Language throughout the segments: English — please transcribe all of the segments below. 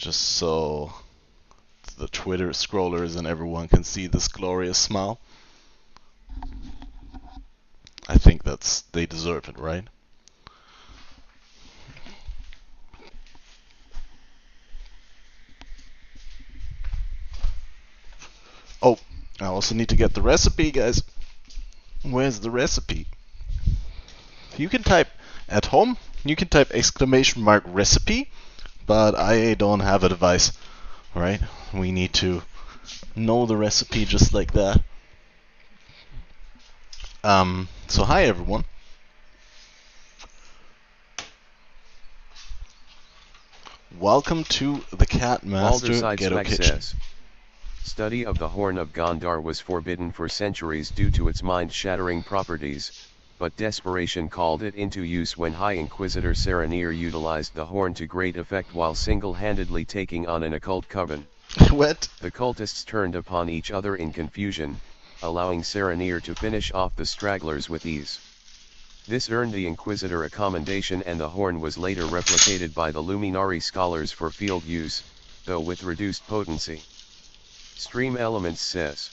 just so the Twitter scrollers and everyone can see this glorious smile. I think they deserve it, right? Oh, I also need to get the recipe, guys. Where's the recipe? You can type at home, you can type !recipe, but I don't have a device, right? We need to know the recipe just like that. So hi everyone. Welcome to the Catmaster Ghetto Kitchen. Says, study of the horn of Gondar was forbidden for centuries due to its mind-shattering properties, but desperation called it into use when High Inquisitor Saranir utilized the horn to great effect while single-handedly taking on an occult coven. What? The cultists turned upon each other in confusion, allowing Saranir to finish off the stragglers with ease. This earned the Inquisitor a commendation, and the horn was later replicated by the Luminari scholars for field use, though with reduced potency. Stream Elements says,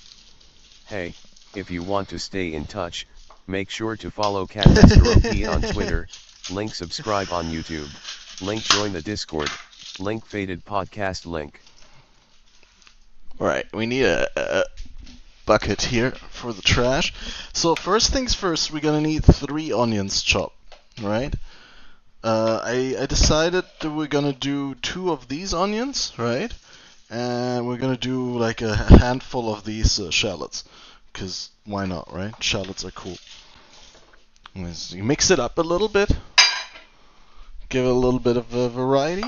hey, if you want to stay in touch, make sure to follow Catmaster OP on Twitter, link subscribe on YouTube, link join the Discord, link faded podcast link. Alright, we need a bucket here for the trash. So first things first, we're gonna need 3 onions chopped, right? I decided that we're gonna do 2 of these onions, right? And we're gonna do like a handful of these shallots, because why not, right? Shallots are cool. You mix it up a little bit, give it a little bit of a variety.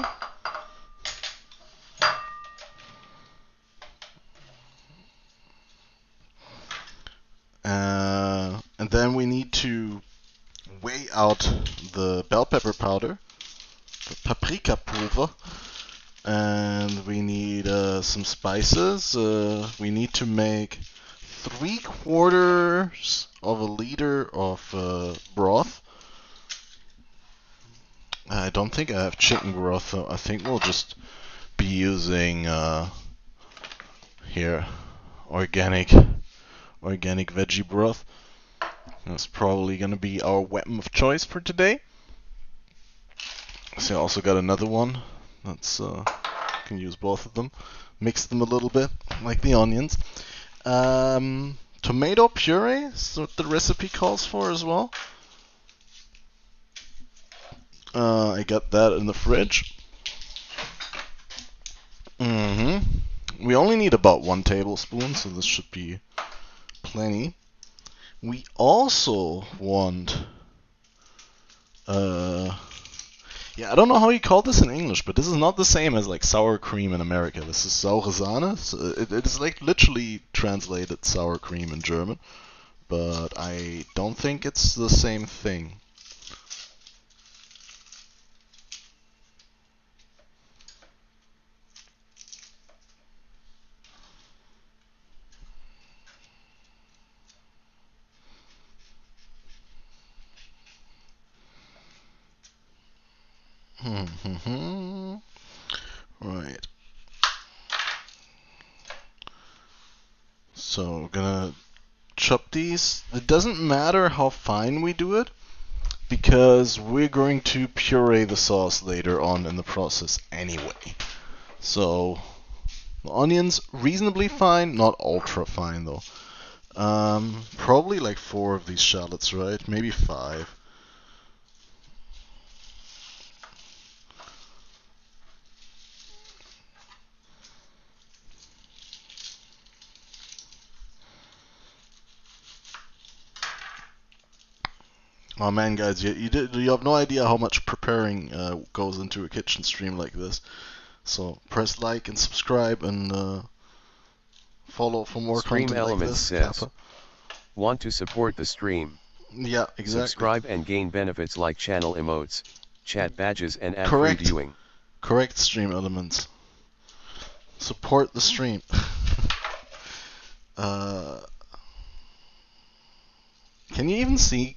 And then we need to weigh out the bell pepper powder, the paprika pulver, and we need some spices. We need to make 3/4 of a liter of broth. I don't think I have chicken broth, so I think we'll just be using here organic veggie broth. That's probably gonna be our weapon of choice for today. So I also got another one. That's can use both of them. Mix them a little bit, like the onions. Tomato puree is what the recipe calls for as well. I got that in the fridge. We only need about 1 tablespoon, so this should be plenty. We also want, I don't know how you call this in English, but this is not the same as like sour cream in America. This is saure Sahne. So it is like literally translated sour cream in German, but I don't think it's the same thing. Right. So we're gonna chop these. It doesn't matter how fine we do it, because we're going to puree the sauce later on in the process anyway. So the onions reasonably fine, not ultra fine though. Probably like 4 of these shallots, right? Maybe 5. Oh man, guys, you have no idea how much preparing goes into a kitchen stream like this. So press like and subscribe and follow for more Stream content Elements like this. says, want to support the stream? Yeah, exactly. Subscribe and gain benefits like channel emotes, chat badges, and ad-free viewing. Correct, Stream Elements. Support the stream. Can you even see?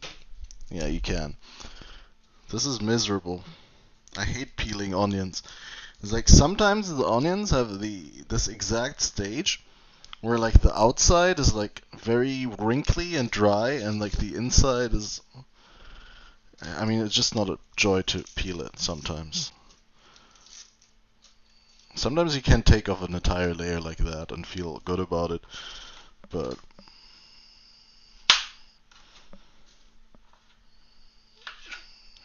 Yeah, you can. This is miserable. I hate peeling onions. It's like sometimes the onions have this exact stage where like the outside is like very wrinkly and dry, and like the inside is. I mean, it's just not a joy to peel it sometimes. Sometimes you can take off an entire layer like that and feel good about it, but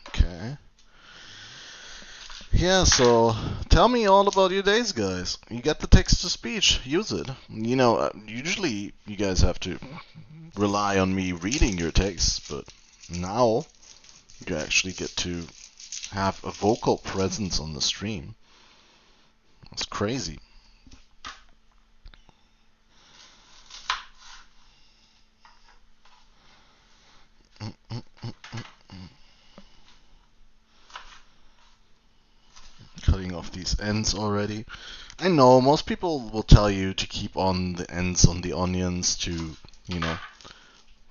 okay. Yeah, so tell me all about your days, guys. You got the text to speech, use it. Usually you guys have to rely on me reading your texts, but now you actually get to have a vocal presence on the stream. It's crazy. Cutting off these ends already. I know most people will tell you to keep on the ends on the onions to, you know,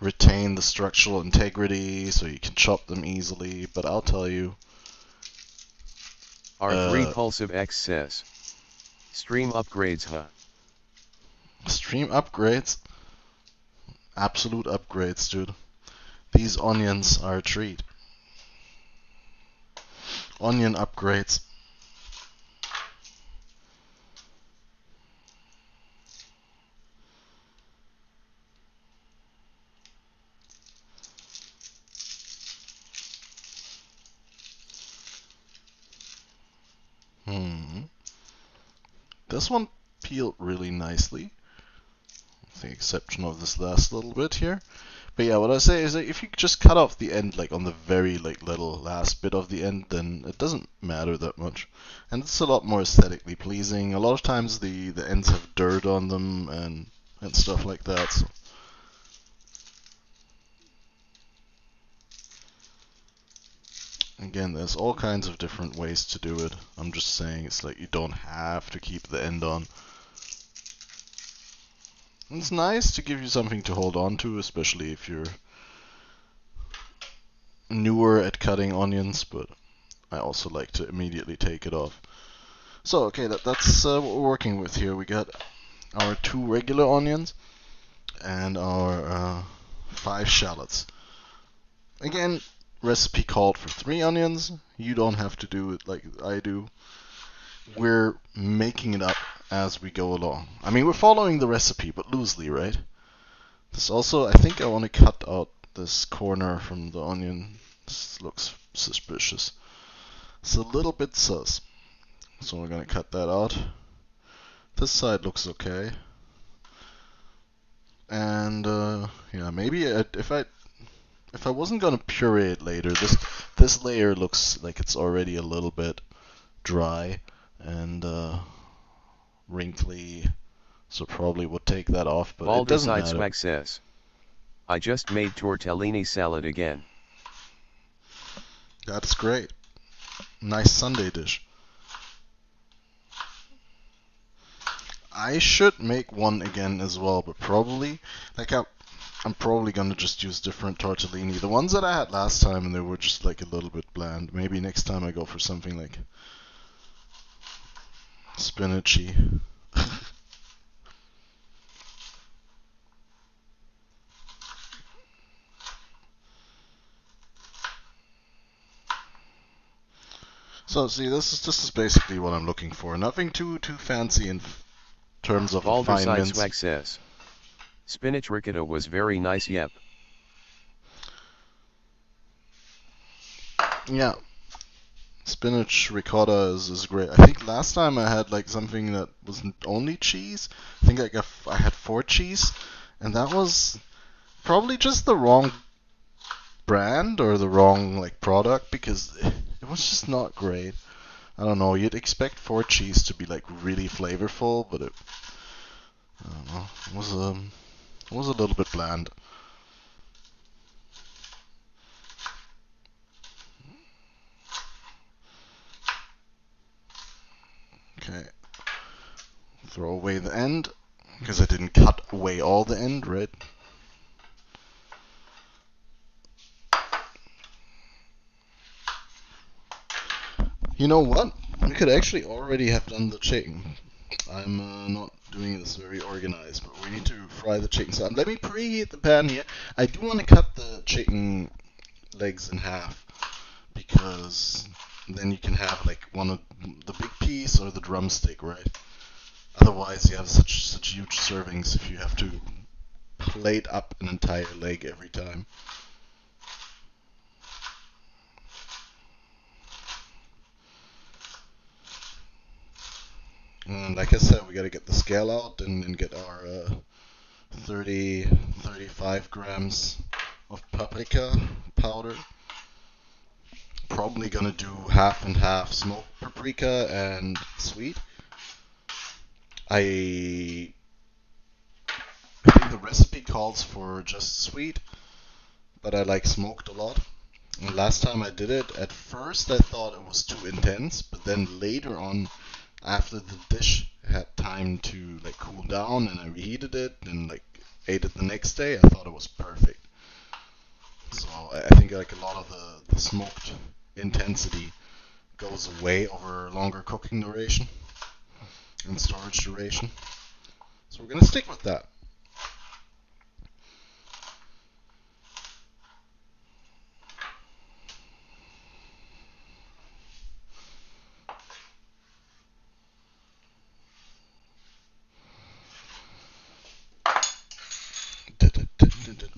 retain the structural integrity so you can chop them easily, but I'll tell you. R3 Pulsive X says. Stream upgrades, huh? Stream upgrades? Absolute upgrades, dude. These onions are a treat. Onion upgrades. This one peeled really nicely, with the exception of this last little bit here. But yeah, what I say is that if you just cut off the end, like on the very like little last bit of the end, then it doesn't matter that much, and it's a lot more aesthetically pleasing. A lot of times the ends have dirt on them and stuff like that. So. Again, there's all kinds of different ways to do it. I'm just saying it's like you don't have to keep the end on. It's nice to give you something to hold on to, especially if you're newer at cutting onions, but I also like to immediately take it off. So, okay, that's what we're working with here. We got our 2 regular onions and our 5 shallots. Again, recipe called for 3 onions. You don't have to do it like I do. We're making it up as we go along. I mean, we're following the recipe, but loosely, right? This also, I think I want to cut out this corner from the onion. This looks suspicious. It's a little bit sus. So we're going to cut that out. This side looks okay. And yeah, maybe if I wasn't gonna puree it later, this layer looks like it's already a little bit dry and wrinkly, so probably would take that off, but it doesn't matter. Swag says, I just made tortellini salad again. That's great. Nice Sunday dish. I should make one again as well, but probably like I'm probably gonna just use different tortellini. The ones that I had last time, they were just like a little bit bland. Maybe next time I go for something like spinachy. So see, this is basically what I'm looking for. Nothing too fancy in terms of fine mince. Swag says, spinach ricotta was very nice. Yep. Yeah, spinach ricotta is great. I think last time I had like something that wasn't only cheese. I think I had 4 cheese, and that was probably just the wrong brand or the wrong like product because it was just not great. I don't know. You'd expect 4 cheese to be like really flavorful, but I don't know. It was a little bit bland. Okay. Throw away the end because I didn't cut away all the end, right? You know what? We could actually already have done the chicken. I'm not doing this very organized, but we need to fry the chicken. So let me preheat the pan here. I do want to cut the chicken legs in half because then you can have like one of the big piece or the drumstick, right? Otherwise, you have such huge servings if you have to plate up an entire leg every time. And like I said, we gotta get the scale out and get our 35 grams of paprika powder. Probably gonna do half and half smoked paprika and sweet. I think the recipe calls for just sweet, but I like smoked a lot. And last time I did it, at first I thought it was too intense, but then later on, after the dish had time to like cool down and I reheated it and like ate it the next day, I thought it was perfect. So I think like a lot of the smoked intensity goes away over longer cooking duration and storage duration. So we're gonna stick with that.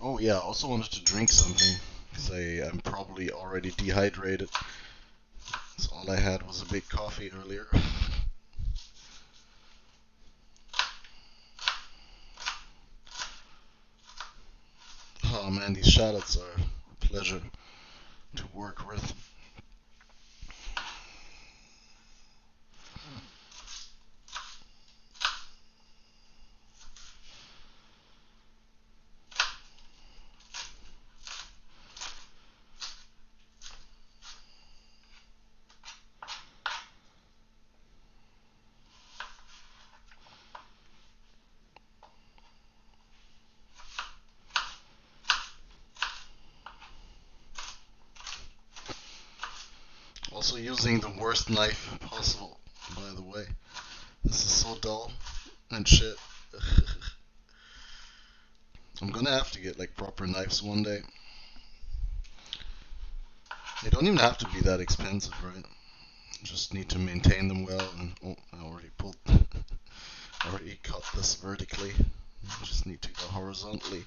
Oh yeah, I also wanted to drink something because I'm probably already dehydrated. So all I had was a big coffee earlier. Oh man, these shallots are a pleasure to work with. Also using the worst knife possible, by the way. This is so dull and shit. I'm gonna have to get like proper knives one day. They don't even have to be that expensive, right? Just need to maintain them well. And oh, I already pulled, already cut this vertically. Just need to go horizontally.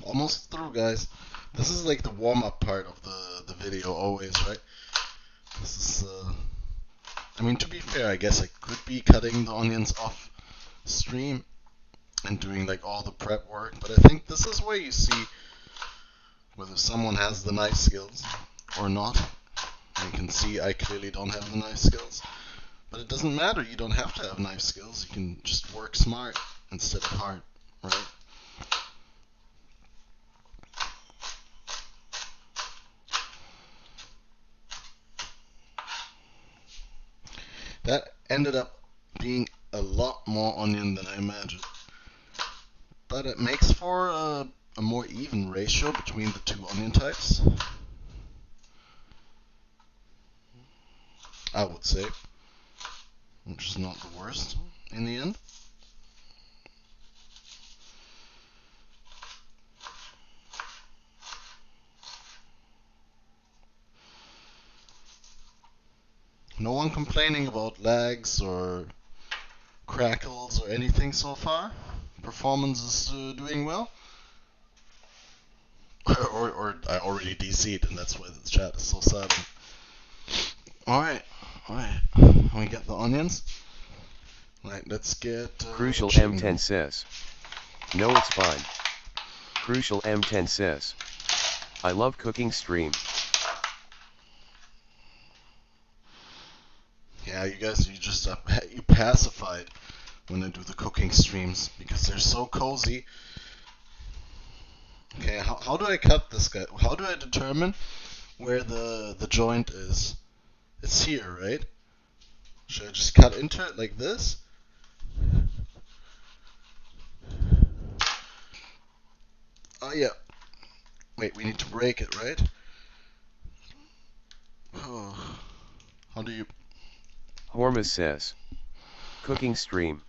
Almost through, guys. This is like the warm-up part of the video always, right? This is I mean, to be fair, I guess I could be cutting the onions off stream and doing like all the prep work, but I think this is where you see whether someone has the knife skills or not. You can see I clearly don't have the knife skills, but it doesn't matter. You don't have to have knife skills. You can just work smart instead of hard, right? That ended up being a lot more onion than I imagined. But it makes for a more even ratio between the two onion types, I would say, which is not the worst in the end. No one complaining about lags or crackles or anything so far. Performance is doing well. or I already DC'd and that's why the chat is so silent. Alright, alright. We got the onions. Right, let's get Crucial M10 says. No, it's fine. Crucial M10 says. I love cooking stream. Yeah, you guys, you just you pacified when I do the cooking streams because they're so cozy. Okay, how do I cut this guy? How do I determine where the joint is. It's here, right? Should I just cut into it like this? Oh yeah. Wait, we need to break it, right? Oh. How do you... Hormus says. Cooking stream.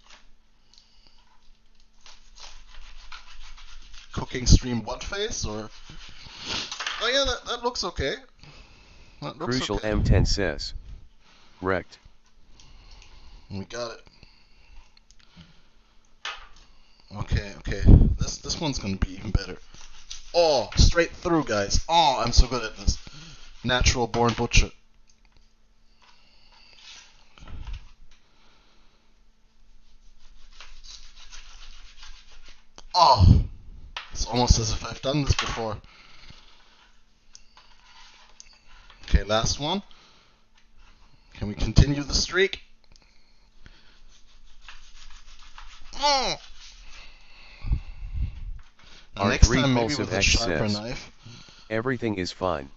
Cooking stream what face, or... Oh yeah, that looks okay. That looks Crucial okay. M10 says. Wrecked. We got it. Okay, okay. This one's gonna be even better. Oh, straight through, guys. Oh, I'm so good at this. Natural born butcher. Oh, it's almost as if I've done this before. Okay, last one. Can we continue the streak? Oh. Next time, maybe with a sharper knife. Everything is fine.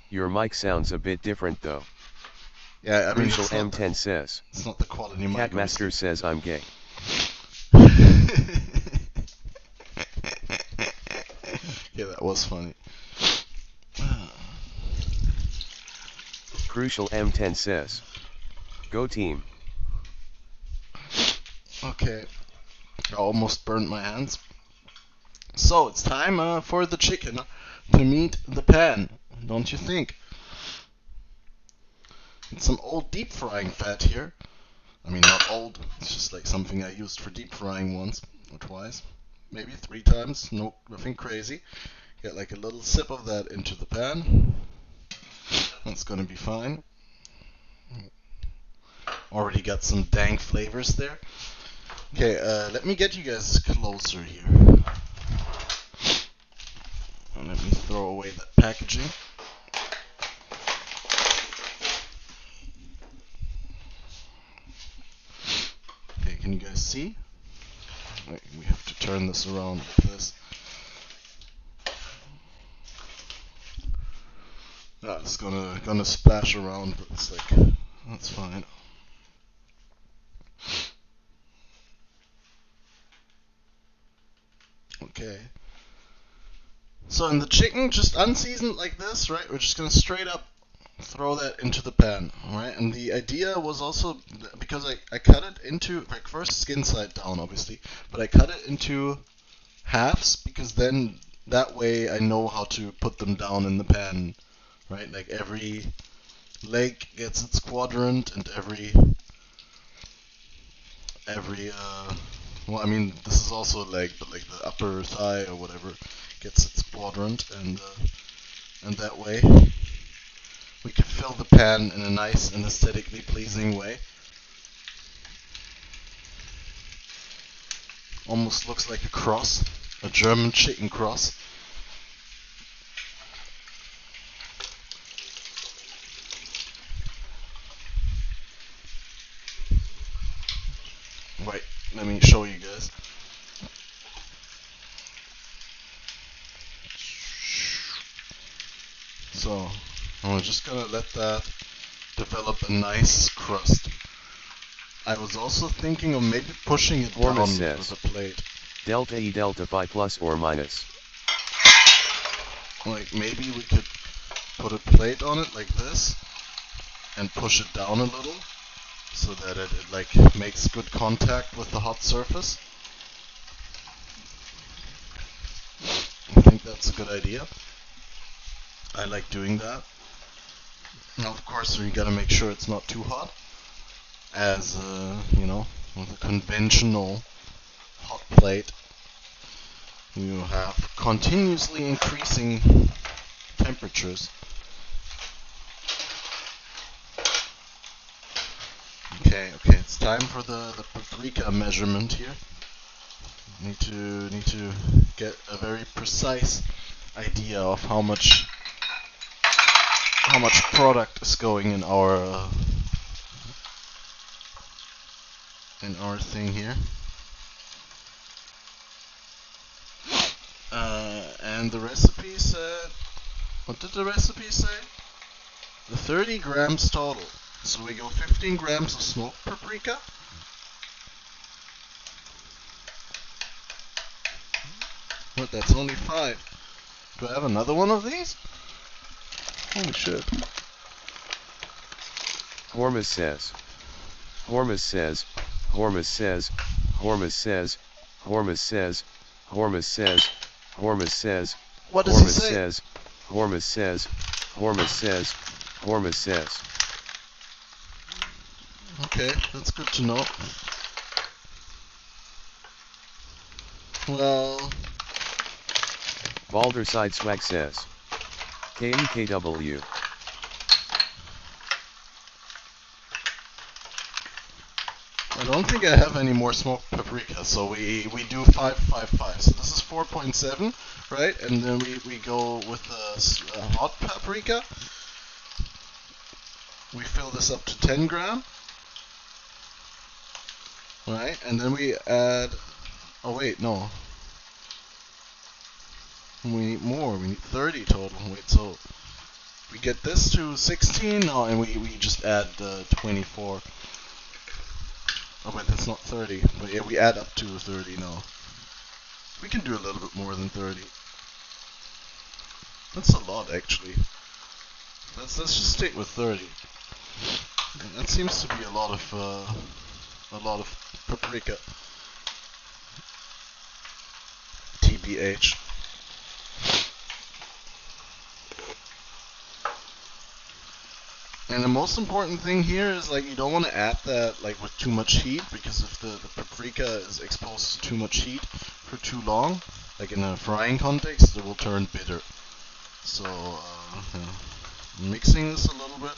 Your mic sounds a bit different though. Yeah, I mean, Crucial M10 says. It's not the quality mic. Catmaster says I'm gay. Yeah, that was funny. Crucial M10 says. Go team. Okay. I almost burned my hands. So, it's time for the chicken to meet the pan, don't you think? It's some old deep frying fat here. I mean, not old, it's just like something I used for deep frying once or twice. Maybe 3 times, nope, nothing crazy. Get like a little sip of that into the pan. That's gonna be fine. Already got some dank flavors there. Okay, let me get you guys closer here. And let me throw away that packaging. Okay, can you guys see? Wait, we have to turn this around like this. It's gonna splash around, but it's like, that's fine. Okay. So in the chicken, just unseasoned like this, right? We're just gonna straight up throw that into the pan, right? And the idea was also, because I cut it into, like, first skin side down, obviously, but I cut it into halves, because then that way I know how to put them down in the pan, right? Like every leg gets its quadrant, and every well, I mean, this is also a leg, but like the upper thigh or whatever gets its quadrant, and that way we can fill the pan in a nice and aesthetically pleasing way. Almost looks like a cross, a German chicken cross. Wait, let me show you guys. So, I'm just gonna let that develop a nice crust. I was also thinking of maybe pushing it down with a plate. Delta E delta phi plus or minus. Like maybe we could put a plate on it like this and push it down a little so that it like makes good contact with the hot surface. I think that's a good idea. I like doing that. Now, of course, you gotta make sure it's not too hot, as you know, with a conventional hot plate, you have continuously increasing temperatures. Okay, it's time for the paprika measurement here. Need to get a very precise idea of how much product is going in our thing here. And the recipe said What did the recipe say? The 30 grams total. So we go 15 grams of smoked paprika. What, that's only 5. Do I have another one of these? Holy shit. Hormus says. Hormus says. Hormus says. Hormus says. Hormus says. Hormus says. Hormus says. What does he Hormus say? says. Hormus says. Hormus says. Hormus says. Okay, that's good to know. Well, Balderside Swag says. KEKW. I don't think I have any more smoked paprika, so we do 555. So this is 4.7, right? And then we go with the hot paprika. We fill this up to 10 gram. Right? And then we add... Oh wait, no. We need more. We need 30 total. Wait, so... We get this to 16? No, and we just add 24. Oh wait, that's not 30. But yeah, we add up to 30 now. We can do a little bit more than 30. That's a lot, actually. Let's just stick with 30. That seems to be a lot of paprika. TBH. And the most important thing here is like you don't want to add that like with too much heat, because if the paprika is exposed to too much heat for too long, like in a frying context, it will turn bitter. So mixing this a little bit.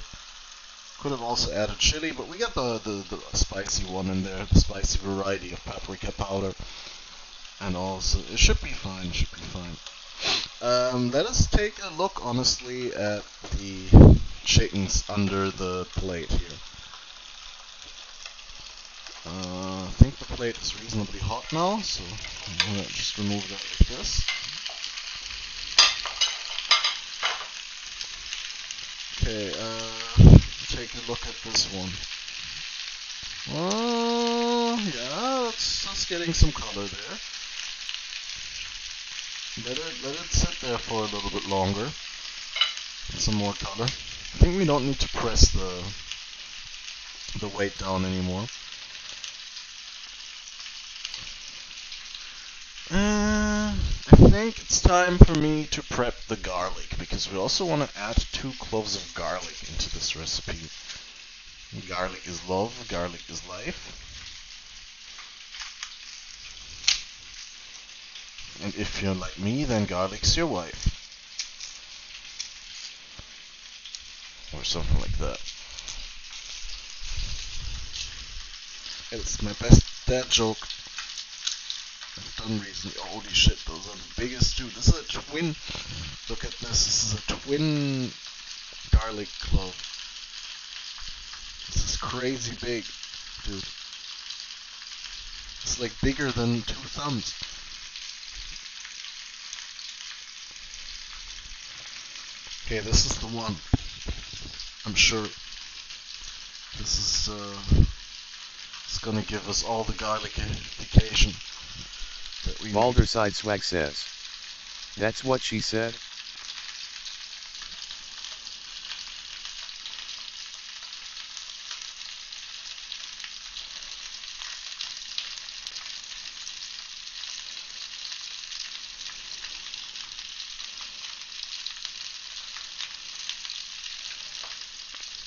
Could have also added chili, but we got the spicy one in there, the spicy variety of paprika powder. And also, it should be fine, let us take a look honestly at the chickens under the plate here. I think the plate is reasonably hot now, so I'm gonna just remove that like this. Okay, take a look at this one. Oh, yeah, that's getting some color there. Let it sit there for a little bit longer. Get some more color. I think we don't need to press the weight down anymore. I think it's time for me to prep the garlic, because we also want to add 2 cloves of garlic into this recipe. Garlic is love, garlic is life. And if you're like me, then garlic's your wife. Or something like that. It's my best dad joke I've done recently. Holy shit, those are the biggest too. This is a twin. Look at this. This is a twin garlic clove. This is crazy big, dude. It's like bigger than 2 thumbs. Okay, this is the one. I'm sure this is it's gonna give us all the garlification that we Balderside Swag says. That's what she said?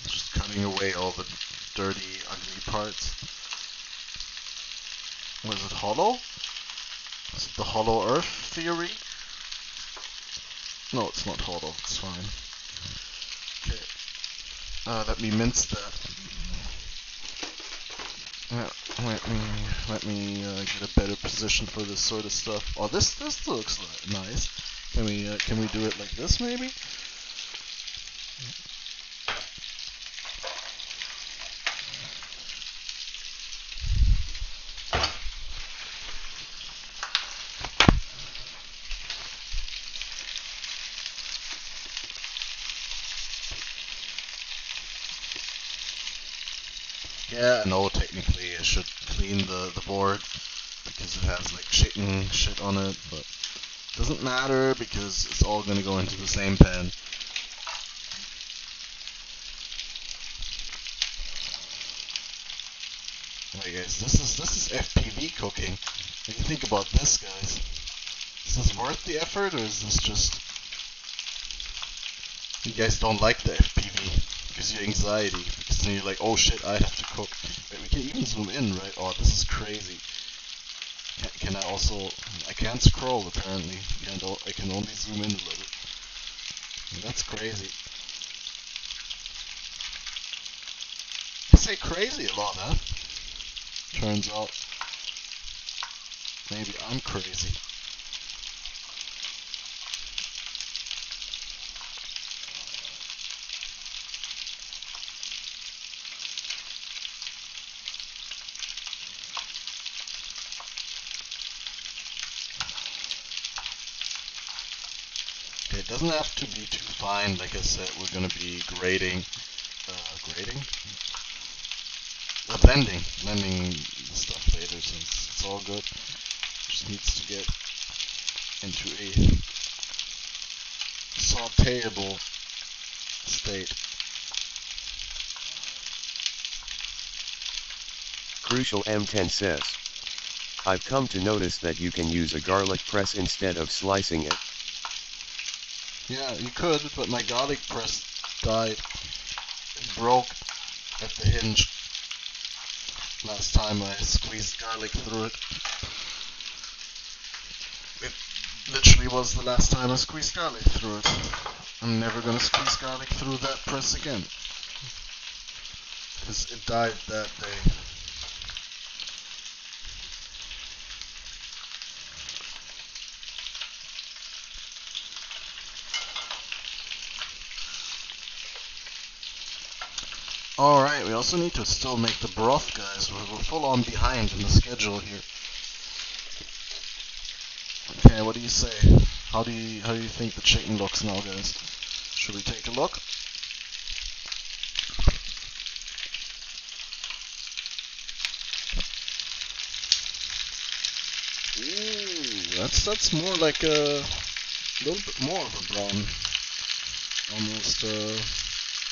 Just cutting away all the dirty, ugly parts. Was it hollow? Is it the hollow earth theory? No, it's not hollow. It's fine. Okay. Let me mince that. Let me get a better position for this sort of stuff. Oh, this looks nice. Can we do it like this maybe? Yeah, no, technically I should clean the board because it has like chicken shit on it, but doesn't matter because it's all gonna go into the same pan. Alright guys, this is FPV cooking. What do you think about this, guys? Is this worth the effort or is this just you guys don't like the FPV because your anxiety because then you're like, oh shit, I have to cook. Wait, we can even zoom in, right? Oh, this is crazy. Can I also? I can't scroll apparently. I can only zoom in a little. That's crazy. I say crazy a lot, huh? Turns out maybe I'm crazy. Okay, it doesn't have to be too fine. Like I said, we're gonna be grading. Grading? Blending the stuff later since it's all good. Just needs to get into a sauteable state. Crucial M10 says, I've come to notice that you can use a garlic press instead of slicing it. Yeah, you could, but my garlic press died. It broke at the hinge last time I squeezed garlic through it. It literally was the last time I squeezed garlic through it. I'm never gonna squeeze garlic through that press again. Because it died that day. Alright, we also need to still make the broth, guys. We're full on behind in the schedule here. Okay, what do you say? How do you think the chicken looks now, guys? Should we take a look? Ooh, that's more like a little bit more of a brown,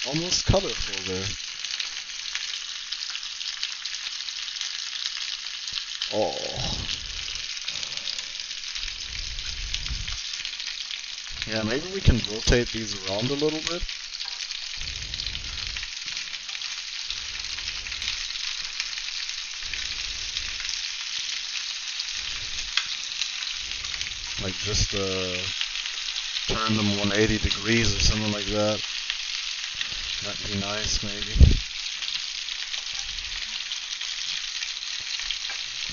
almost colorful there. Oh. Yeah, maybe we can rotate these around a little bit. Like just turn them 180 degrees or something like that. That'd be nice, maybe.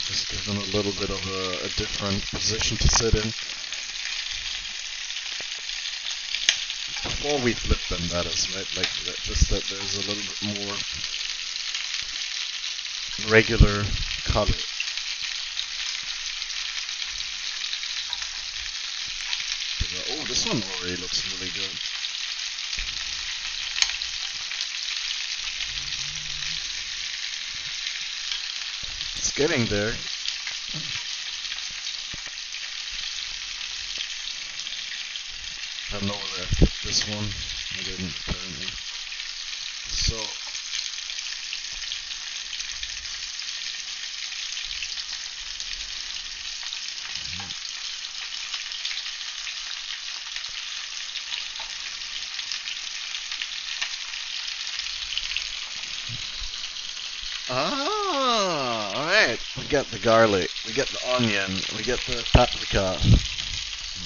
Just give them a little bit of a different position to sit in. Before we flip them, that is, right? Like, just that there's a little bit more regular color. Oh, this one already looks really good. It's getting there. I don't know whether I picked this one. I didn't, apparently. So, alright. We got the garlic, we got the onion, we got the paprika.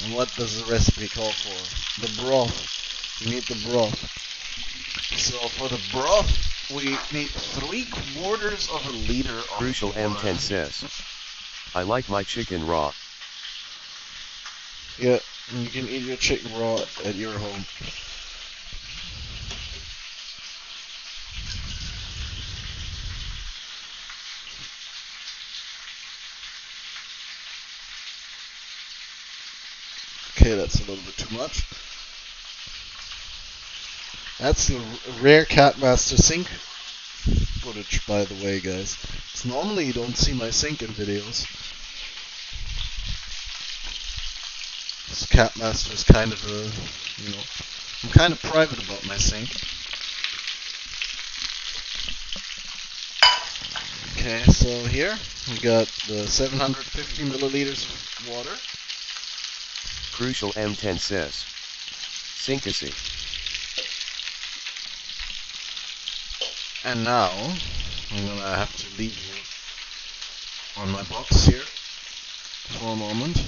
And what does the recipe call for? The broth. We need the broth. So for the broth, we need 3/4 of a liter of Crucial water. M10 says, I like my chicken raw. Yeah, you can eat your chicken raw at your home. Okay, that's a little bit too much. That's the rare Catmaster sink footage, by the way, guys. So normally you don't see my sink in videos. This Catmaster is kind of a, I'm kind of private about my sink. Okay, so here we got the 750 milliliters of water. Crucial M10 says. Syncocy. And now I'm gonna have to leave you on my box here for a moment.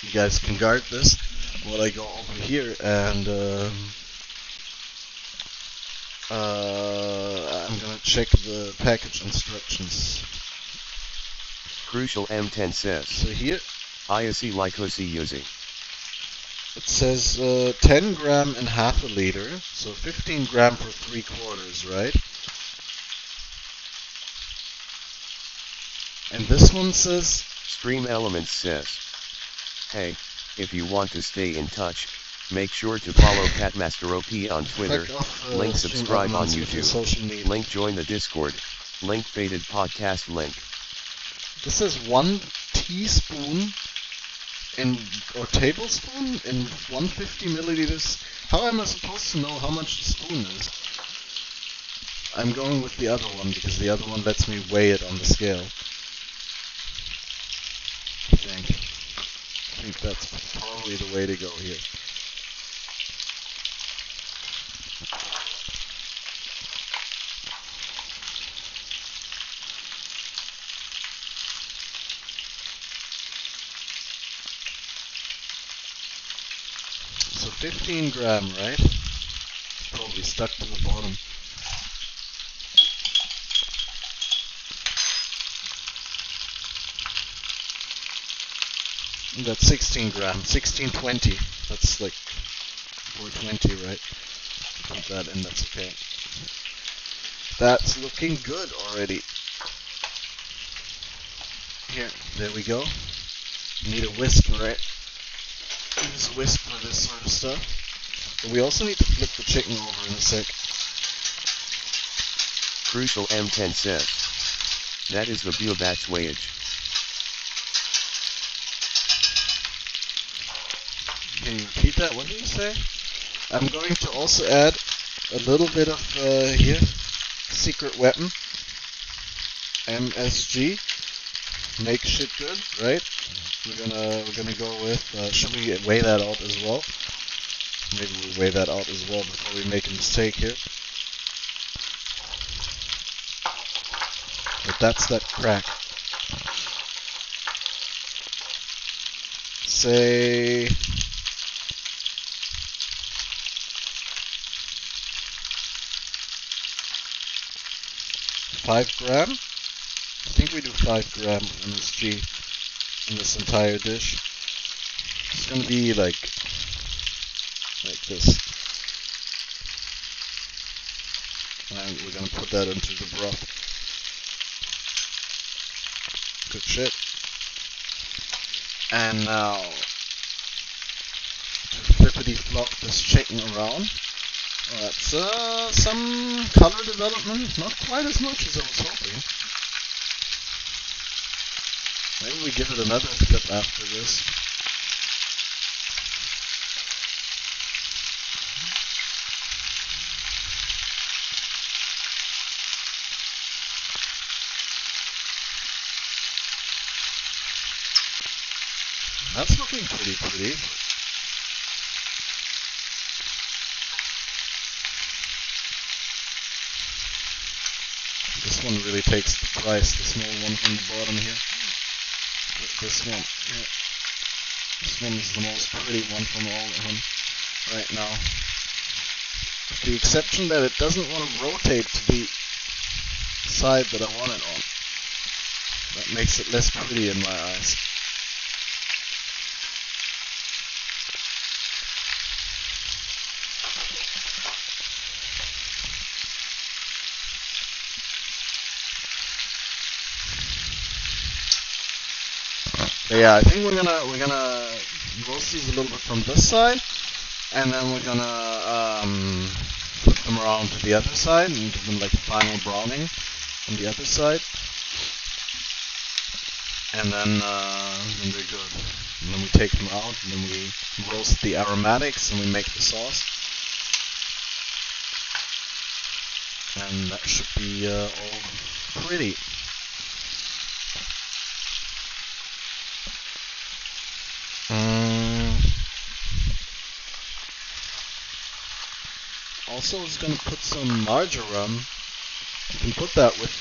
You guys can guard this while I go over here and I'm gonna check the package instructions. Crucial M10 says. So here IAC lycosi using. it says 10 gram and half a liter, so 15 gram for 3/4, right? And this one says Stream Elements says. Hey, if you want to stay in touch, make sure to follow Catmaster OP on Twitter, link subscribe on YouTube, link join the Discord, link faded podcast link. This says 1 teaspoon or tablespoon in 150 milliliters. How am I supposed to know how much the spoon is? I'm going with the other one because the other one lets me weigh it on the scale. I think that's probably the way to go here. So 15 gram, right? Probably stuck to the bottom. And that's 16 gram, 1620. That's like 420, right? Put that in, that's okay. That's looking good already. Here, there we go. Need a whisk, right? Use a whisk for this sort of stuff. But we also need to flip the chicken over in a sec. Crucial M10 says. That is the beer batch wage. Can you repeat that? What did you say? I'm going to also add a little bit of here, secret weapon, MSG. Make shit good, right? We're gonna go with. Should we weigh that out as well? Maybe we weigh that out as well before we make a mistake here. But that's that crack. Say 5 gram. I think we do 5 gram of MSG in this entire dish. It's gonna be like this. And we're gonna put that into the broth. Good shit. And now to flippity flop this chicken around. That's some color development, not quite as much as I was hoping. Maybe we give it another flip after this. That's looking pretty. This one really takes the price, the small one from the bottom here. This one, yeah. This one is the most pretty one from all of them right now. With the exception that it doesn't want to rotate to the side that I want it on. That makes it less pretty in my eyes. But yeah, I think we're gonna roast these a little bit from this side, and then we're gonna flip them around to the other side and give them like a final browning on the other side. And then they're good. And then we take them out, and then we roast the aromatics, and we make the sauce. And that should be all pretty. Also, I was going to put some marjoram. You can put that with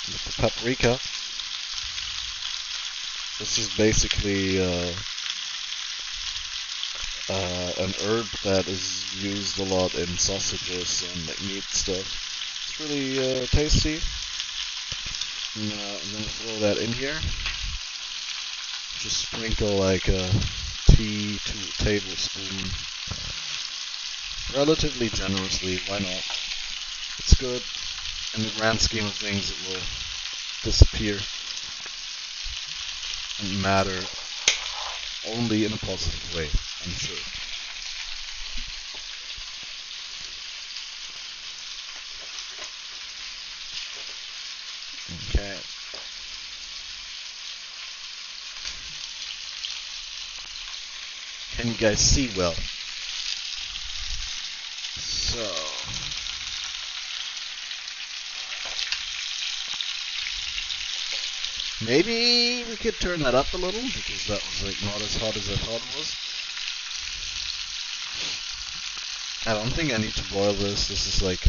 the paprika. This is basically an herb that is used a lot in sausages and like meat stuff. It's really tasty. And, I'm going to throw that in here. Just sprinkle like a tablespoon. Relatively generously, why not? It's good. In the grand scheme of things, it will disappear and matter only in a positive way, I'm sure. Okay. Can you guys see well? So, maybe we could turn that up a little because that was like not as hot as I thought it was. I don't think I need to boil this. This is like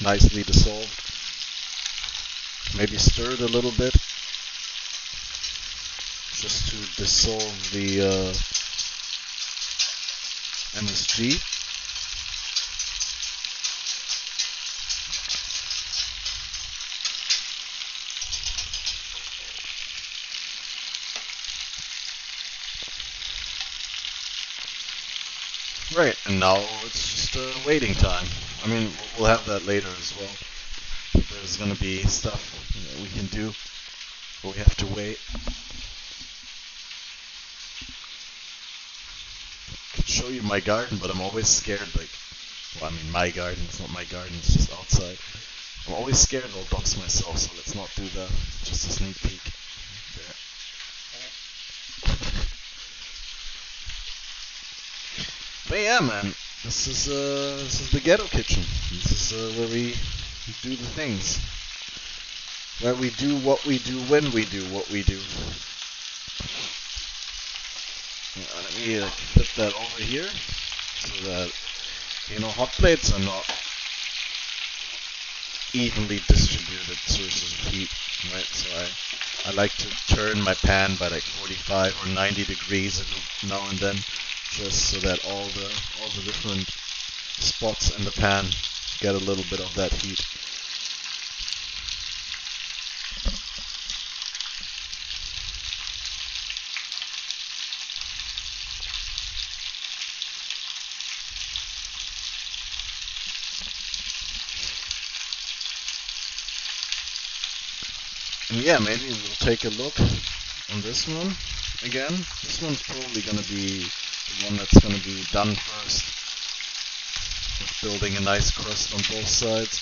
nicely dissolved. Maybe stir it a little bit just to dissolve the MSG. Right, and now it's just waiting time. I mean, we'll have that later as well. But there's gonna be stuff that we can do, but we have to wait. I could show you my garden, but I'm always scared, like, well, I mean, my garden, it's not my garden, it's just outside. I'm always scared I'll box myself, so let's not do that. Just a sneak peek. There. But yeah, man, this is the Ghetto Kitchen. This is where we do the things. Where we do what we do when we do what we do. Let me flip that over here so that hot plates are not evenly distributed sources of heat, right? So I like to turn my pan by like 45 or 90 degrees every now and then, just so that all the different spots in the pan get a little bit of that heat. And yeah, maybe we'll take a look on this one again. This one's probably going to be the one that's going to be done first, with building a nice crust on both sides.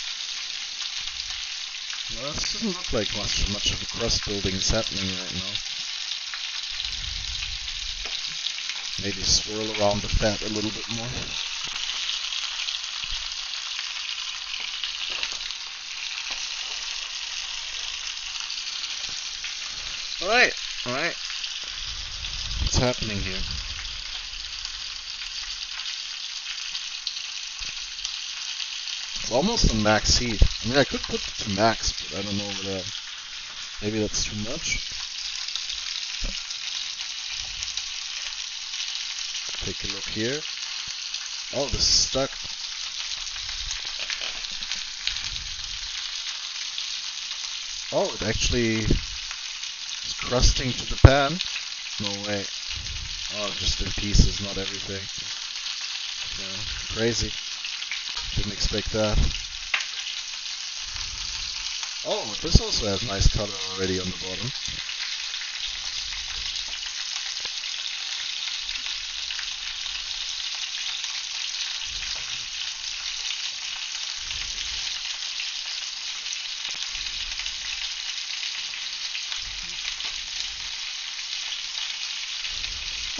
Well, this doesn't look like much of a crust building is happening right now. Maybe swirl around the fat a little bit more. Alright. What's happening here? It's almost on max heat. I mean, I could put it to max, but I don't know whether maybe that's too much. Take a look here. Oh, this is stuck. Oh, it actually is crusting to the pan. No way. Oh, just in pieces, not everything. Yeah, crazy. Didn't expect that. Oh, this also has nice color already on the bottom.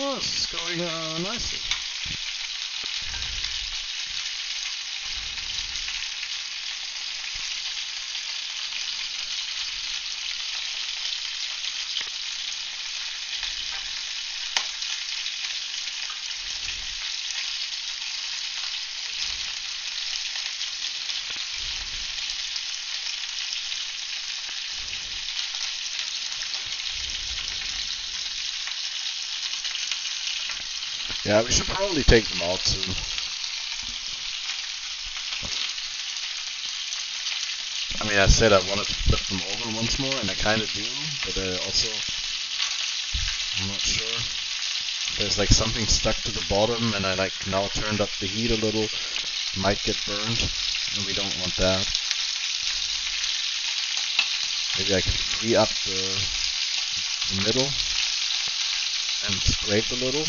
Oh, this is going nicely. Yeah, we should probably take them out soon. I mean, I said I wanted to flip them over once more, and I kind of do, but also, I'm not sure. There's like something stuck to the bottom, and I like now turned up the heat a little. Might get burned, and we don't want that. Maybe I can free up the middle and scrape a little.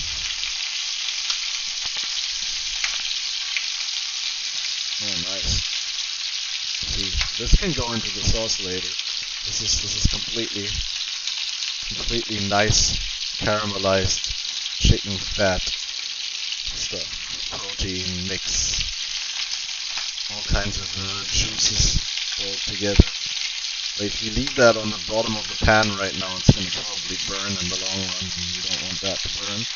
Oh, nice. See, this can go into the sauce later. This is completely nice caramelized chicken fat stuff. Protein mix, all kinds of juices all together. But if you leave that on the bottom of the pan right now, it's going to probably burn in the long run, and you don't want that to burn.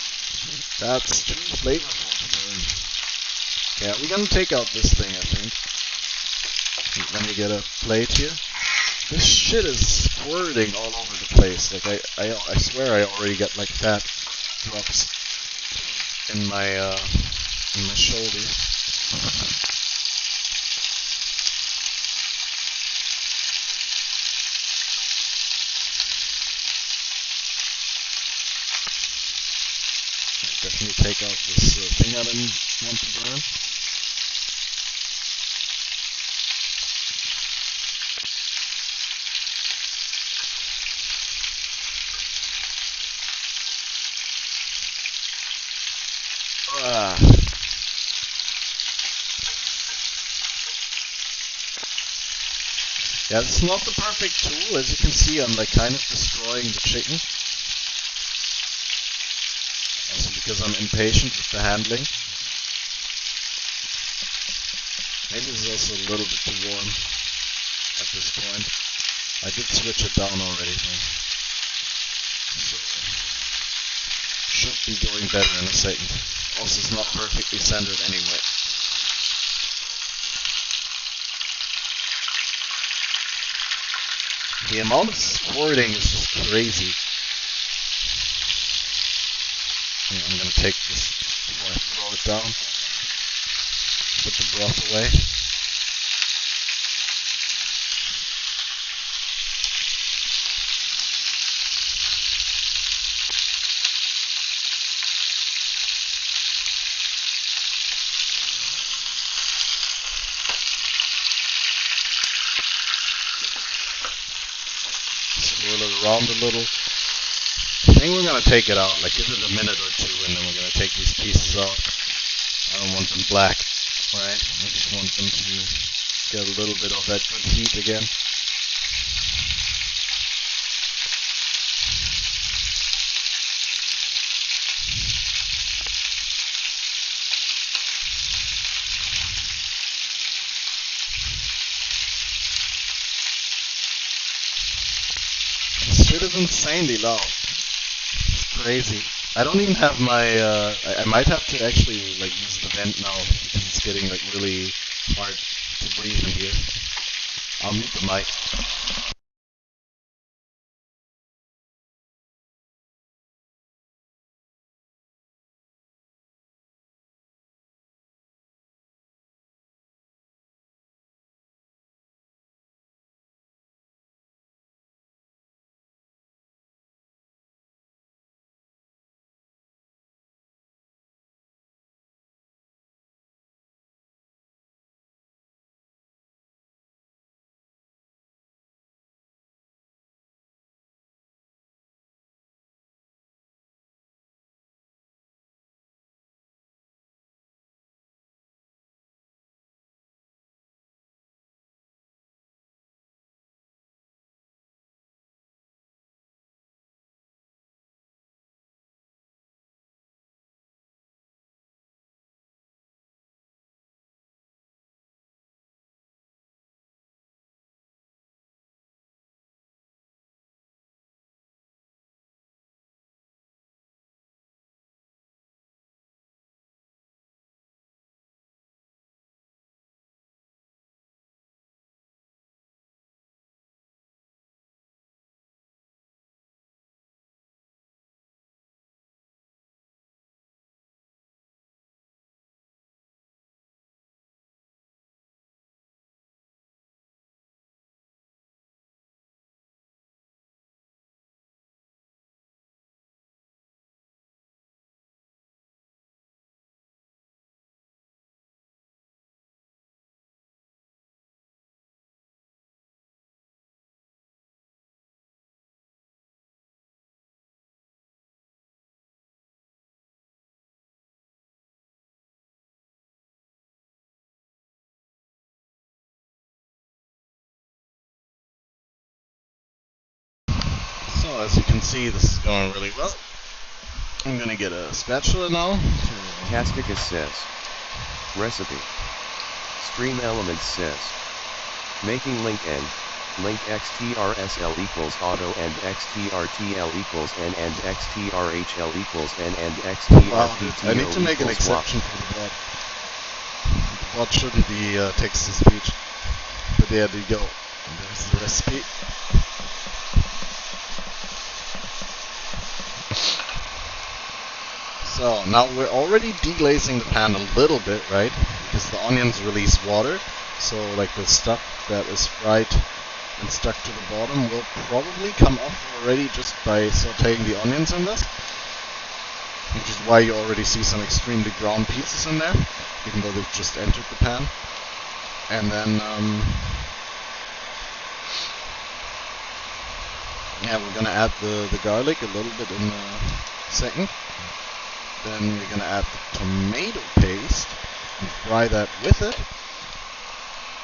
That's too flavorful to burn. Yeah, we're going to take out this thing, I think. Let me get a plate here. This shit is squirting all over the place. Like I swear I already got like fat drops in my shoulders. Definitely take out this thing I didn't want to burn. Yeah, it's not the perfect tool. As you can see, I'm like kind of destroying the chicken. Also because I'm impatient with the handling. Maybe this is also a little bit too warm at this point. I did switch it down already though. So should be going better in a second. Also, it's not perfectly centered anyway. The amount of squirting is just crazy. I'm gonna take this before I throw it down. Put the broth away. Swirl it around a little. I think we're gonna take it out, like give it a minute or two, and then we're gonna take these pieces out. I don't want them black, right? I just want them to get a little bit of that good heat again. This shit is insanely loud. It's crazy. I don't even have my, I might have to actually like use the vent now because it's getting like really hard to breathe in here. I'll mute the mic. Well, as you can see, this is going really well. I'm gonna get a spatula now. Casticus says. Recipe. Stream Elements says. Making link n. Link xtrsl equals auto and xtrtl equals n and xtrhl equals n and Wow, dude, I need to xtrpto make an equals swap. exception for the bot. The bot shouldn't be text to speech. But there you go. And there's the recipe. So now we're already deglazing the pan a little bit, right? Because the onions release water. So like the stuff that is fried and stuck to the bottom will probably come off already just by sauteing the onions in this. Which is why you already see some extremely brown pieces in there, even though they've just entered the pan. And then, yeah, we're gonna add the garlic a little bit in a second. Then we're gonna add the tomato paste and fry that with it.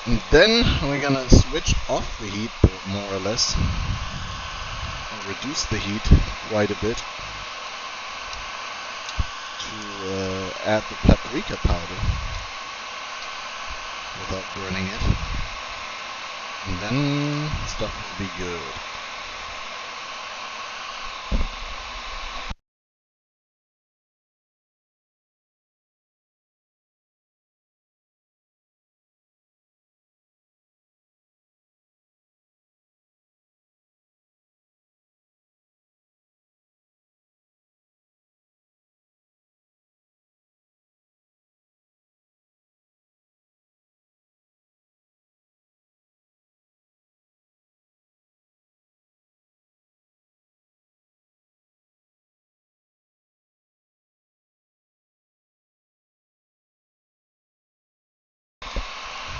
And then we're gonna switch off the heat, more or less, or reduce the heat quite a bit, to add the paprika powder without burning it. And then stuff will be good.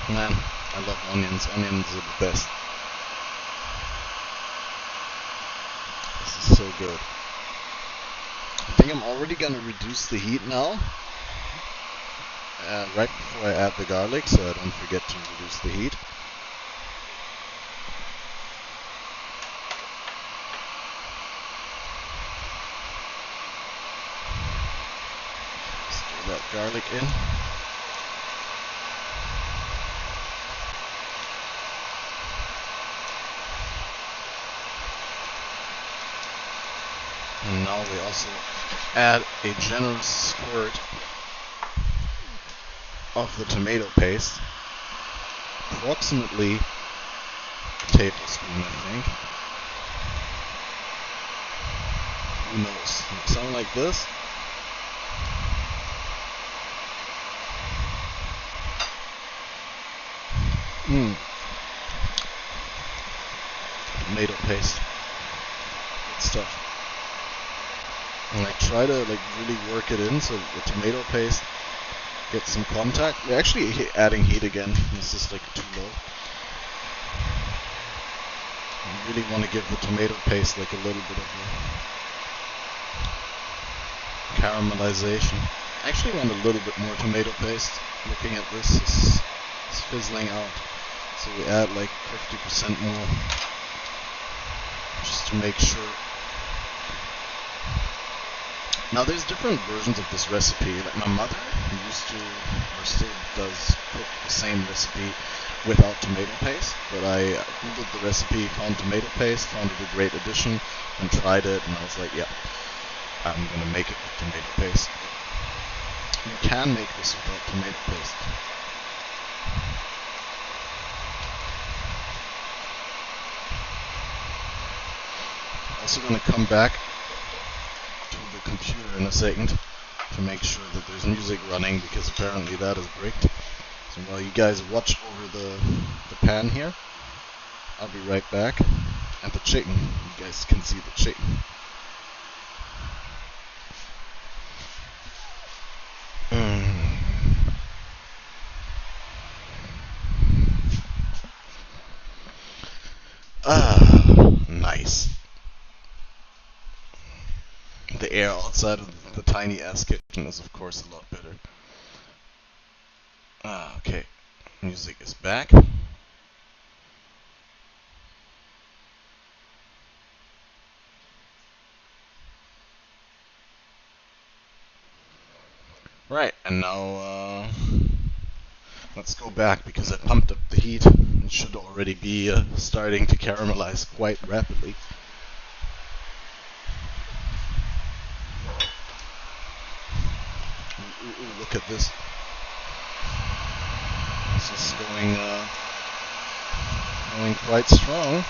Man, I love onions. Onions are the best. This is so good. I think I'm already gonna reduce the heat now. Right before I add the garlic, so I don't forget to reduce the heat. Stir that garlic in. And now we also add a generous squirt of the tomato paste. Approximately a tablespoon, I think. Who knows? Something like this. Tomato paste. Good stuff. And like try to like really work it in so the tomato paste gets some contact. We're actually adding heat again. This is like too low. You really want to give the tomato paste like a little bit of a caramelization. I actually want a little bit more tomato paste. Looking at this, it's fizzling out. So we add like 50% more just to make sure. Now there's different versions of this recipe. Like my mother used to, or still does, cook the same recipe without tomato paste. But I googled the recipe, found tomato paste, found it a great addition, and tried it, and I was like, yeah, I'm gonna make it with tomato paste. You can make this without tomato paste. Also gonna come back to the computer in a second to make sure that there's music running, because apparently that is bricked. So while you guys watch over the pan here, I'll be right back. And the chicken, you guys can see the chicken. Ah, nice. The air outside of the tiny ass kitchen is of course a lot better. Ah, okay. Music is back. And now let's go back because I pumped up the heat. It should already be starting to caramelize quite rapidly. Ooh, look at this. This is going quite strong.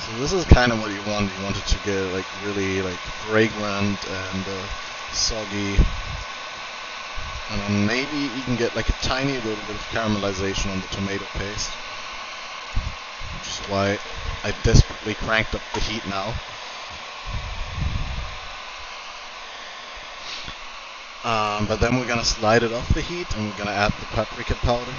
So this is kind of what you want. You want it to get like really like fragrant and soggy. And then maybe you can get like a tiny little bit of caramelization on the tomato paste. Which is why I desperately cranked up the heat now. But then we're gonna slide it off the heat and we're gonna add the paprika powder.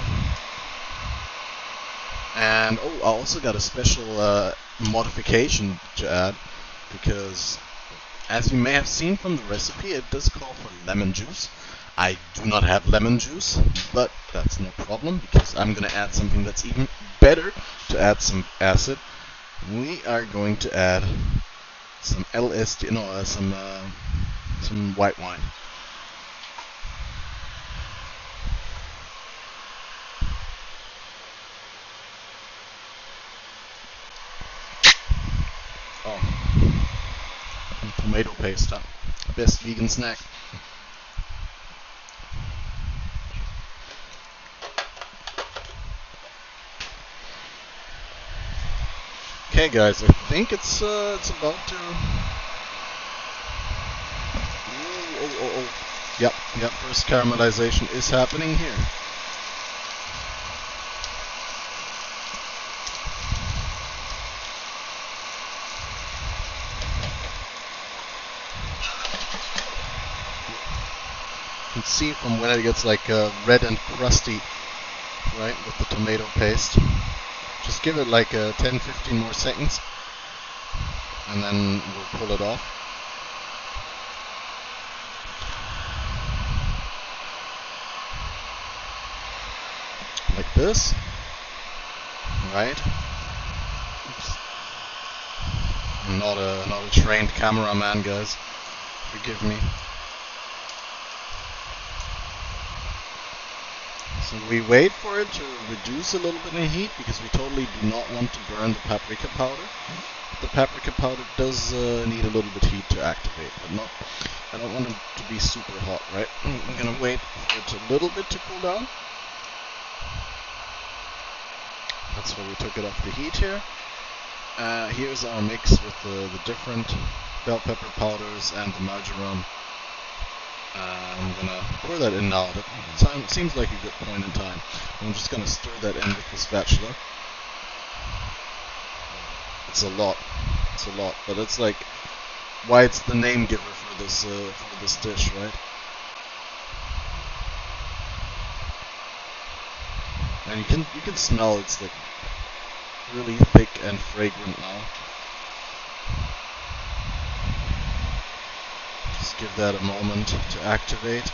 And oh, I also got a special modification to add, because as you may have seen from the recipe, it does call for lemon juice. I do not have lemon juice, but that's no problem because I'm gonna add something that's even better to add some acid. We are going to add some some white wine. Oh, tomato paste, huh? Best vegan snack. Okay, guys, I think it's about to. Oh. Yep. First caramelization is happening here. You can see from when it gets like red and crusty, right, with the tomato paste. Just give it like 10-15 more seconds, and then we'll pull it off. Like this, right? Oops. I'm not a trained cameraman, guys. Forgive me. So we wait for it to reduce a little bit in heat because we totally do not want to burn the paprika powder. The paprika powder does need a little bit of heat to activate, but not. I don't want it to be super hot, right? I'm gonna wait for it a little bit to cool down. That's why we took it off the heat here. Here's our mix with the different bell pepper powders and the marjoram. I'm gonna pour that in now. That seems like a good point in time. I'm just gonna stir that in with the spatula. It's a lot, but it's like why it's the name giver for this dish, right? And you can smell it's like really thick and fragrant now. Just give that a moment to activate.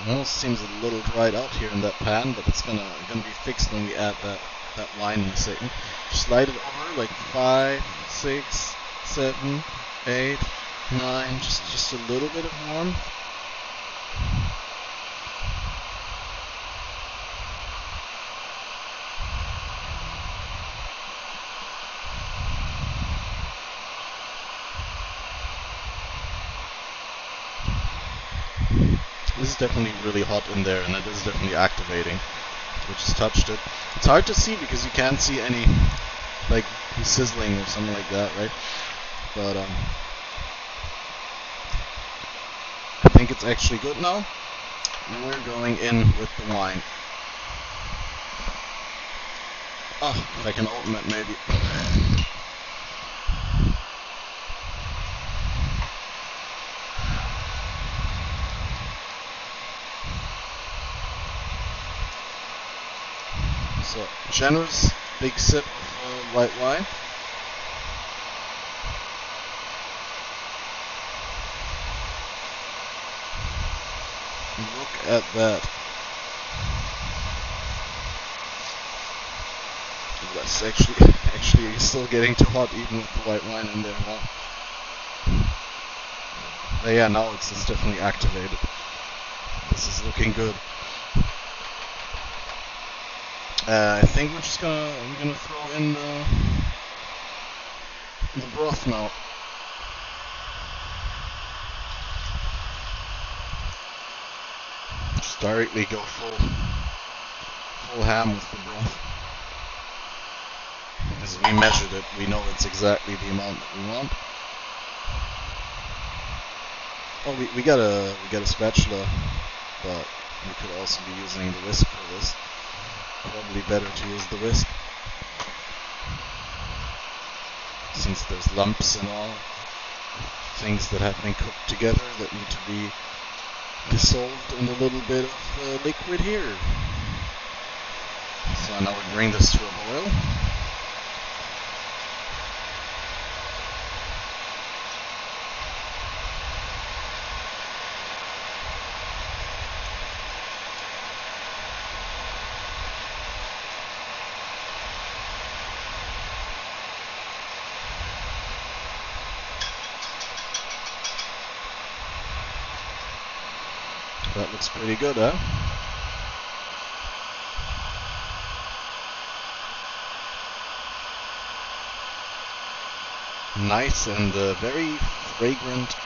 It almost seems a little dried out here in that pan, but it's gonna be fixed when we add that wine in a second. Just slide it over like 5, 6, 7, 8, 9, just a little bit of warmth. This is definitely really hot in there, and it is definitely activating. We just touched it. It's hard to see because you can't see any like sizzling or something like that, right? But I think it's actually good now. And we're going in with the wine. Oh, if I can open it maybe. So, generous, big sip of white wine. Look at that. That's actually still getting too hot even with the white wine in there. Wow. But yeah, now it's definitely activated. This is looking good. I think we're gonna throw in the broth now. Just directly go full ham with the broth. As we measured it, we know it's exactly the amount that we want. Oh, we got a spatula, but we could also be using the whisk for this. Probably better to use the whisk, since there's lumps and all things that have been cooked together that need to be dissolved in a little bit of liquid here. So now we bring this to a boil. That looks pretty good, huh? Nice and very fragrant,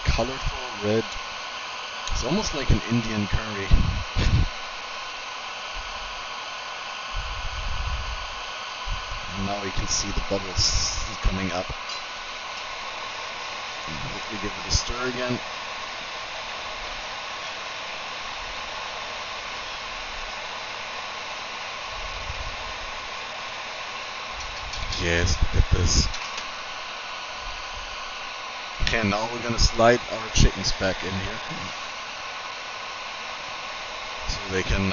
colorful red. It's almost like an Indian curry. And now we can see the bubbles coming up. We give it a stir again. Yes, look at this. Okay, now we're gonna slide our chickens back in here, so they can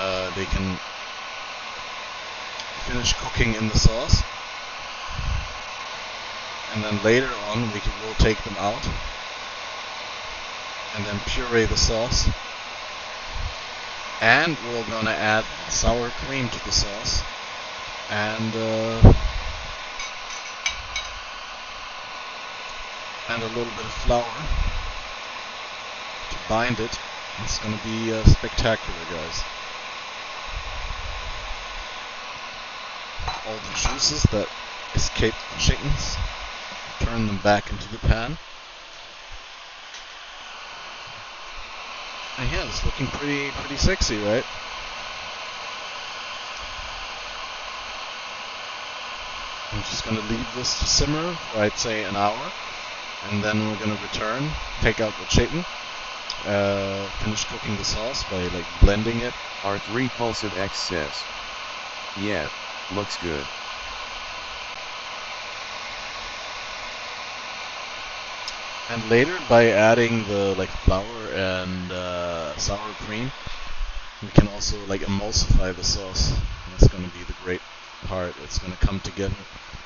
finish cooking in the sauce, and then later on we'll take them out and then puree the sauce, and we're gonna add sour cream to the sauce and a little bit of flour to bind it. It's gonna be spectacular, guys. All the juices that escape the chickens, turn them back into the pan. And yeah, it's looking pretty sexy, right? I'm just gonna leave this to simmer for, I'd say, an hour. And then we're gonna return, take out the chicken, finish cooking the sauce by like blending it. R3 Pulsive X says, yeah, looks good. And later, by adding the flour and sour cream, we can also emulsify the sauce. And that's gonna be the great part. It's gonna come together.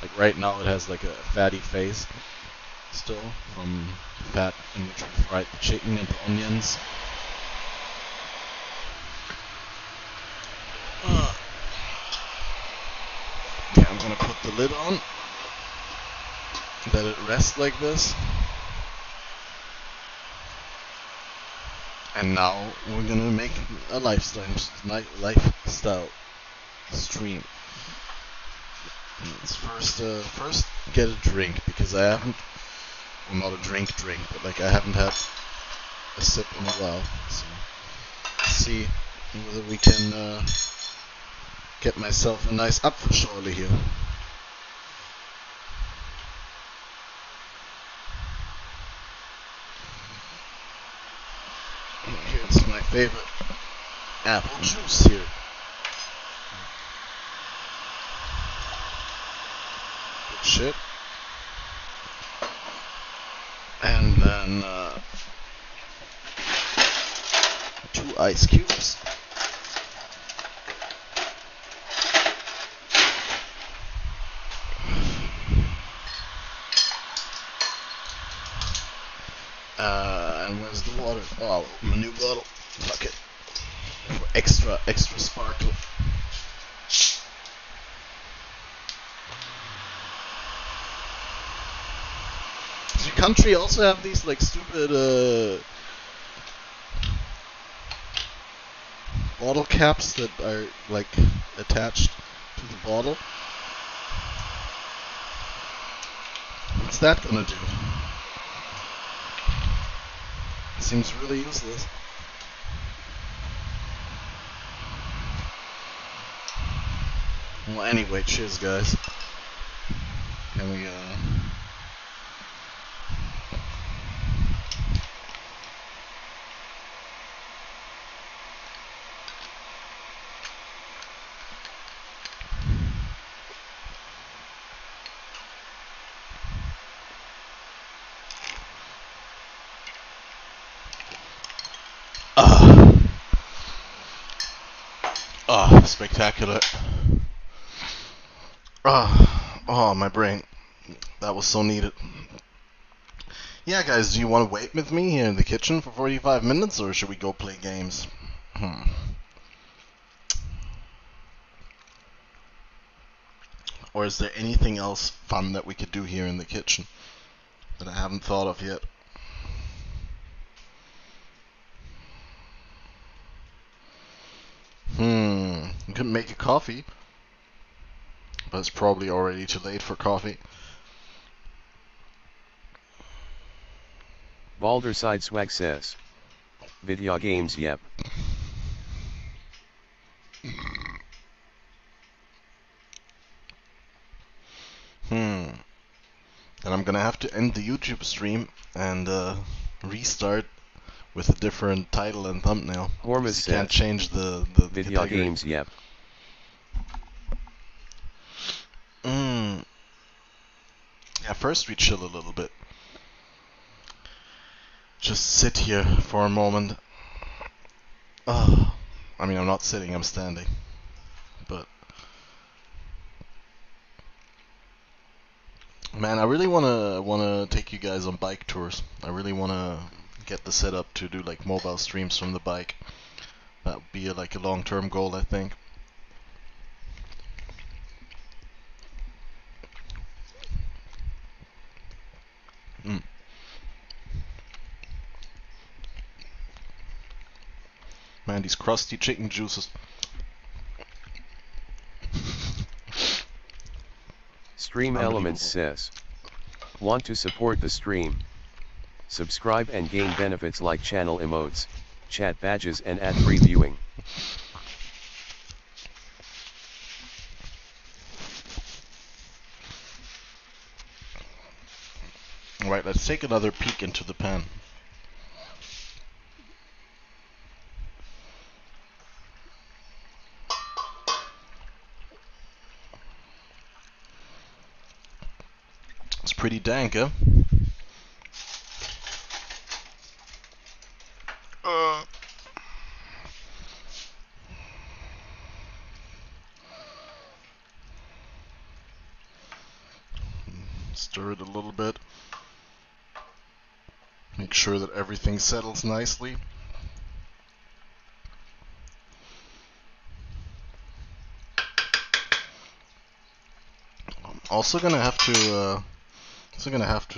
Like right now, it has like a fatty face still from the fat in which we fried the chicken and the onions. Okay, I'm gonna put the lid on, let it rest like this, and now we're gonna make a lifestyle stream. Let's first get a drink, because I haven't. Well, not a drink, but I haven't had a sip in a while. So let's see whether we can get myself a nice Apfelschorle here. Here's my favorite apple juice here. Good shit. And then 2 ice cubes. Oh, my new bottle. Fuck it. Extra sparkle. Does your country also have these like stupid bottle caps that are like attached to the bottle? What's that gonna do? Seems really useless. Well, anyway, cheers, guys. Can we, Ah, spectacular. Oh, my brain. That was so needed. Yeah, guys, do you want to wait with me here in the kitchen for 45 minutes, or should we go play games? Or is there anything else fun that we could do here in the kitchen that I haven't thought of yet? We could make a coffee, but it's probably already too late for coffee. Balderside Swag says. Video games, yep. And I'm gonna have to end the YouTube stream and restart with a different title and thumbnail. Hormus says, you can't change the video category. games, yep. Yeah, first we chill a little bit. Just sit here for a moment. I mean, I'm not sitting, I'm standing. But man, I really wanna take you guys on bike tours. I really wanna get the setup to do like mobile streams from the bike. That would be like a long-term goal, I think. Man, these crusty chicken juices. Stream Elements says. Want to support the stream? Subscribe and gain benefits like channel emotes, chat badges and ad-free viewing. Alright, let's take another peek into the pan. It's pretty dank, huh? Stir it a little bit. Make sure that everything settles nicely. I'm also gonna have to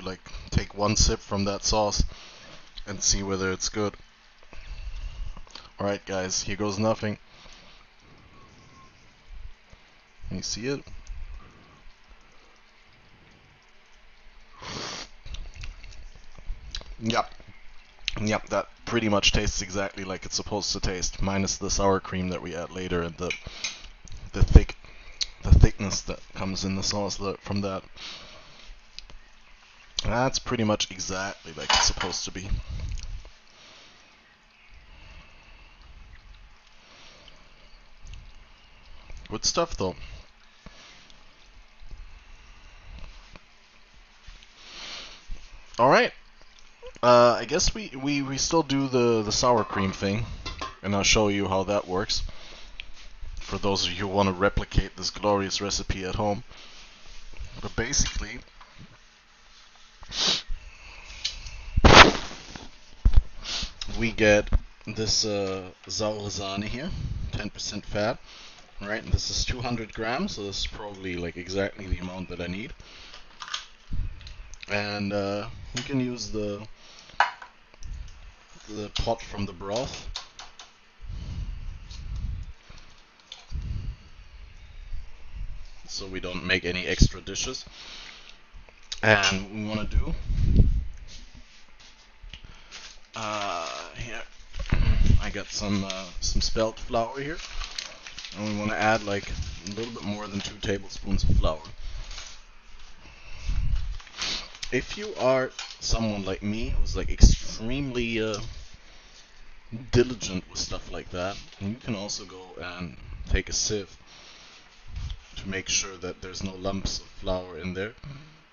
like take one sip from that sauce and see whether it's good. Alright guys, here goes nothing. Can you see it? Yep, that pretty much tastes exactly like it's supposed to taste, minus the sour cream that we add later and the thickness that comes in the sauce from that. That's pretty much exactly like it's supposed to be. Good stuff though. Alright. I guess we still do the sour cream thing, and I'll show you how that works for those of you who want to replicate this glorious recipe at home. But basically, we get this saure Sahne here, 10% fat, right? And this is 200 grams, so this is probably like exactly the amount that I need. And we can use the pot from the broth. So we don't make any extra dishes. And we want to do here. I got some spelt flour here, and we want to add like a little bit more than 2 tablespoons of flour. If you are someone like me who's like extremely diligent with stuff like that, you can also go and take a sieve to make sure that there's no lumps of flour in there.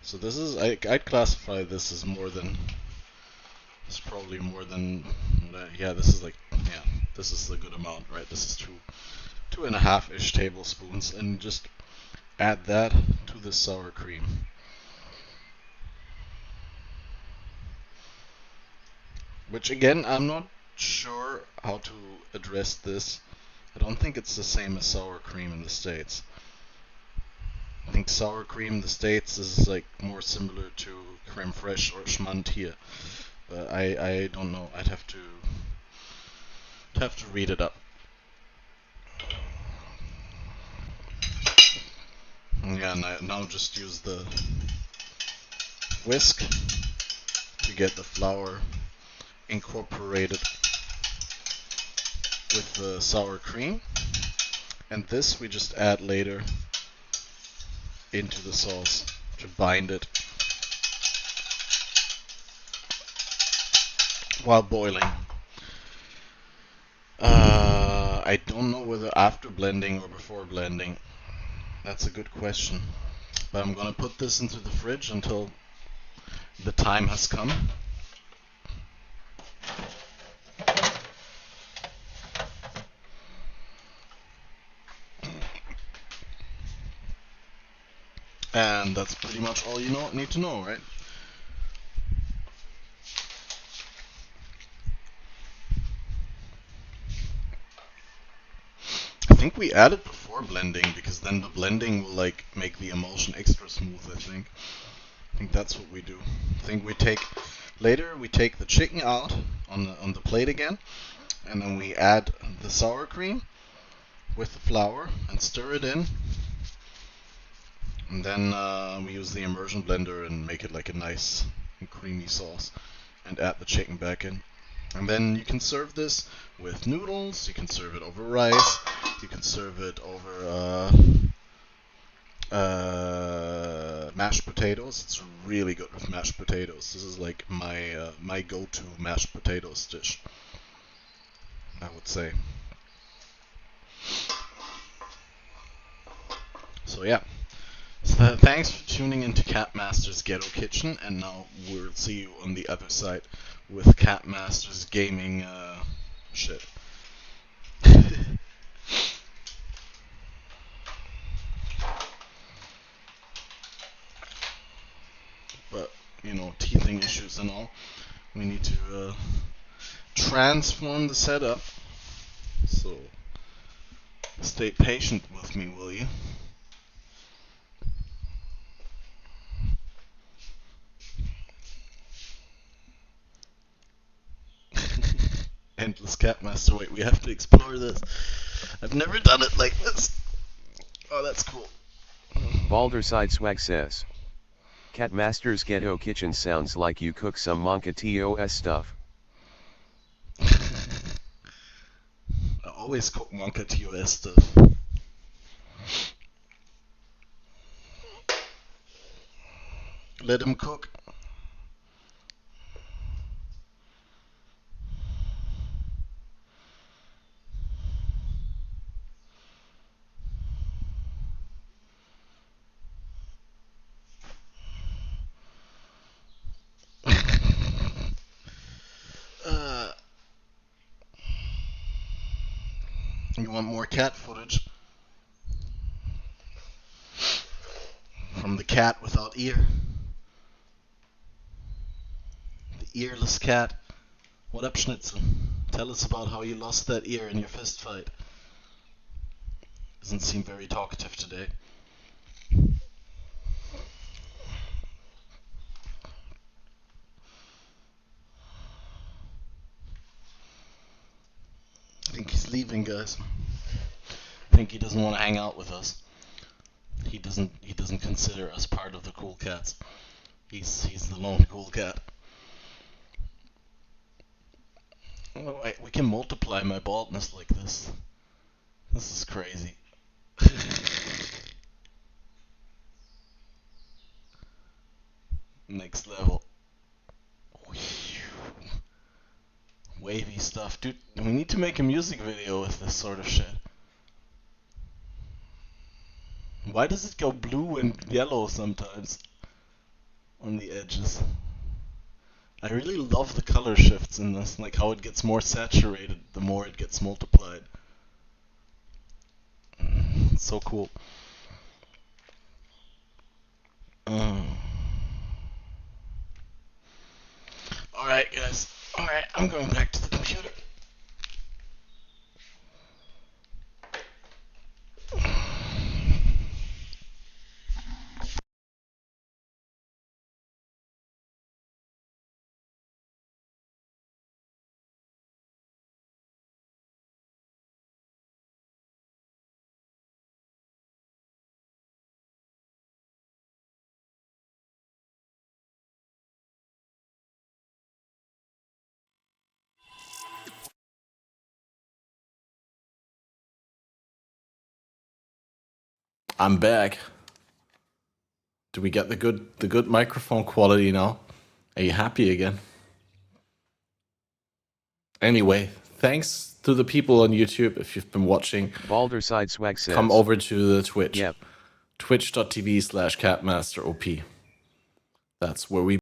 So this is, I'd classify this as more than, it's probably more than, yeah, this is like, yeah, this is a good amount, right? This is 2.5-ish tablespoons, and just add that to the sour cream. Which again, I'm not sure how to address this. I don't think it's the same as sour cream in the States. I think sour cream in the States is like more similar to creme fraiche or schmand here. But I don't know. I'd have to read it up. Yeah, now just use the whisk to get the flour incorporated with the sour cream, and this we just add later into the sauce to bind it while boiling. I don't know whether after blending or before blending. That's a good question. But I'm gonna put this into the fridge until the time has come. And that's pretty much all you need to know, right? I think we add it before blending because then the blending will like make the emulsion extra smooth, I think that's what we do. I think we take the chicken out on the plate again, and then we add the sour cream with the flour and stir it in. And then we use the immersion blender and make it like a nice and creamy sauce, and add the chicken back in. And then you can serve this with noodles, you can serve it over rice, you can serve it over mashed potatoes. It's really good with mashed potatoes. This is like my go-to mashed potatoes dish, I would say. So yeah. So thanks for tuning into Catmaster's Ghetto Kitchen, and now we'll see you on the other side with Catmaster's gaming shit. But, teething issues and all, we need to transform the setup. So, stay patient with me, will you? Endless Catmaster. Wait, we have to explore this. I've never done it like this. Oh, that's cool. Balderside Swag says, Catmaster's Ghetto Kitchen sounds like you cook some Monka TOS stuff. I always cook Monka TOS stuff. Let him cook. You want more cat footage? From the cat without ear. The earless cat. What up, Schnitzel? Tell us about how you lost that ear in your fist fight. Doesn't seem very talkative today. I think he's leaving, guys. I think he doesn't want to hang out with us. He doesn't consider us part of the cool cats. He's the lone cool cat. Oh, wait, we can multiply my baldness like this. This is crazy. Next level. Wavy stuff. Dude, we need to make a music video with this sort of shit. Why does it go blue and yellow sometimes on the edges? I really love the color shifts in this, like how it gets more saturated the more it gets multiplied. It's so cool. Alright, guys. Alright, I'm going back to the computer. I'm back. Do we get the good microphone quality now? Are you happy again? Anyway, thanks to the people on YouTube. If you've been watching, Balderside Swag says, come over to the Twitch. Yep. Twitch.tv/CatmasterOP. That's where we